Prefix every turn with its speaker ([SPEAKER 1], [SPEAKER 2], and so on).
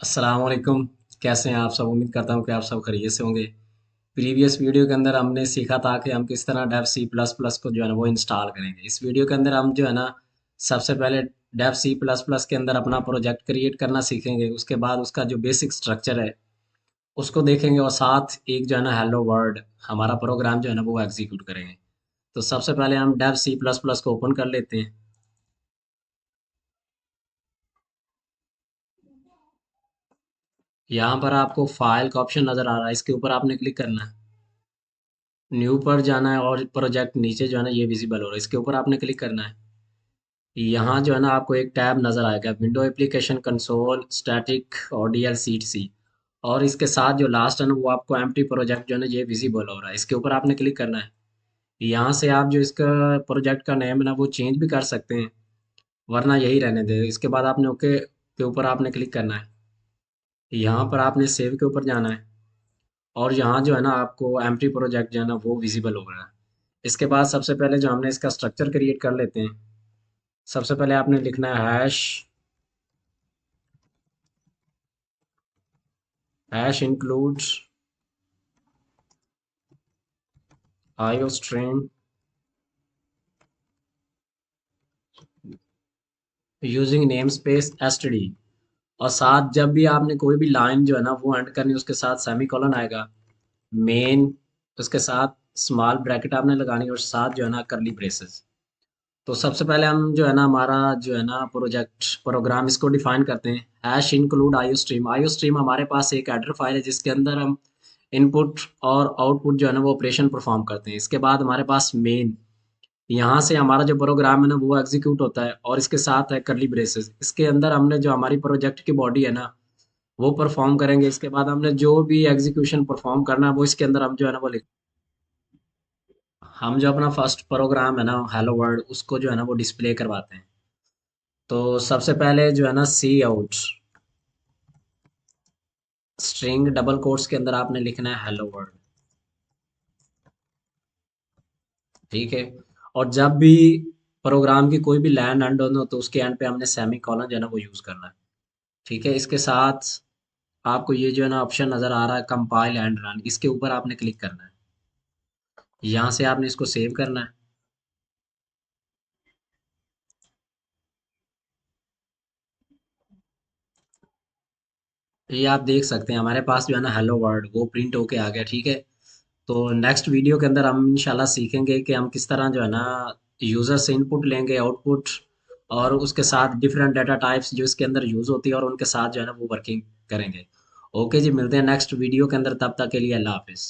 [SPEAKER 1] अस्सलाम वालेकुम। कैसे हैं आप सब? उम्मीद करता हूँ कि आप सब खैरियत से होंगे। प्रीवियस वीडियो के अंदर हमने सीखा था कि हम किस तरह डेव सी प्लस प्लस को जो है ना वो इंस्टॉल करेंगे। इस वीडियो के अंदर हम जो है ना सबसे पहले डेव सी प्लस प्लस के अंदर अपना प्रोजेक्ट क्रिएट करना सीखेंगे। उसके बाद उसका जो बेसिक स्ट्रक्चर है उसको देखेंगे और साथ एक जो है ना हेलो वर्ल्ड हमारा प्रोग्राम जो है ना वो एग्जीक्यूट करेंगे। तो सबसे पहले हम डेव सी प्लस प्लस को ओपन कर लेते हैं। यहाँ पर आपको फाइल का ऑप्शन नज़र आ रहा है, इसके ऊपर आपने क्लिक करना है। न्यू पर जाना है और प्रोजेक्ट नीचे जो है ना ये विजिबल हो रहा है, इसके ऊपर आपने क्लिक करना है। यहाँ जो है ना आपको एक टैब नज़र आएगा, विंडो एप्लीकेशन कंसोल स्टैटिक और DLCC। और इसके साथ जो लास्ट है ना वो आपको एम्प्टी प्रोजेक्ट जो है ना ये विजिबल हो रहा है, इसके ऊपर आपने क्लिक करना है। यहाँ से आप जो इसका प्रोजेक्ट का नेम है ना वो चेंज भी कर सकते हैं, वरना यही रहने दे। इसके बाद आपने ओके के ऊपर आपने क्लिक करना है। यहाँ पर आपने सेव के ऊपर जाना है और यहाँ जो है ना आपको एम्प्टी प्रोजेक्ट जो है ना वो विजिबल हो रहा है। इसके बाद सबसे पहले जो हमने इसका स्ट्रक्चर क्रिएट कर लेते हैं। सबसे पहले आपने लिखना है hash. Hash includes IO stream using name space STD. और साथ जब भी आपने कोई भी लाइन जो है ना वो एंड करनी है उसके साथ सेमी कॉलन आएगा। मेन उसके साथ स्मॉल ब्रैकेट आपने लगानी है और साथ जो है ना करली ब्रेसेस। तो सबसे पहले हम जो है ना हमारा जो है ना प्रोजेक्ट प्रोग्राम इसको डिफाइन करते हैं। Hash include IO stream. IO stream हमारे पास एक एडर फाइल है जिसके अंदर हम इनपुट और आउटपुट जो है ना वो ऑपरेशन परफॉर्म करते हैं। इसके बाद हमारे पास मेन, यहाँ से हमारा जो प्रोग्राम है ना वो एग्जीक्यूट होता है और इसके साथ है करली ब्रेसेस। इसके अंदर हमने जो हमारी प्रोजेक्ट की बॉडी है ना वो परफॉर्म करेंगे। इसके बाद हमने जो भी एग्जीक्यूशन परफॉर्म करना है वो इसके अंदर हम जो है ना वो लिख। हम जो अपना फर्स्ट प्रोग्राम है ना हेलो वर्ल्ड उसको जो है ना वो डिस्प्ले करवाते हैं। तो सबसे पहले जो है ना सी आउट स्ट्रिंग डबल कोट्स के अंदर आपने लिखना है हेलो वर्ल्ड। ठीक है। और जब भी प्रोग्राम की कोई भी लाइन एंड हो तो उसके एंड पे हमने सेमी कॉलन जो है ना वो यूज करना है। ठीक है। इसके साथ आपको ये जो है ना ऑप्शन नजर आ रहा है कंपाइल एंड रन, इसके ऊपर आपने क्लिक करना है। यहाँ से आपने इसको सेव करना है। ये आप देख सकते हैं हमारे पास जो है ना हेलो वर्ल्ड वो प्रिंट होके आ गया। ठीक है। तो नेक्स्ट वीडियो के अंदर हम इंशाल्लाह सीखेंगे कि हम किस तरह जो है ना यूजर से इनपुट लेंगे, आउटपुट, और उसके साथ डिफरेंट डाटा टाइप्स जो इसके अंदर यूज होती है और उनके साथ जो है ना वो वर्किंग करेंगे। ओके जी, मिलते हैं नेक्स्ट वीडियो के अंदर, तब तक के लिए अल्लाह हाफिज।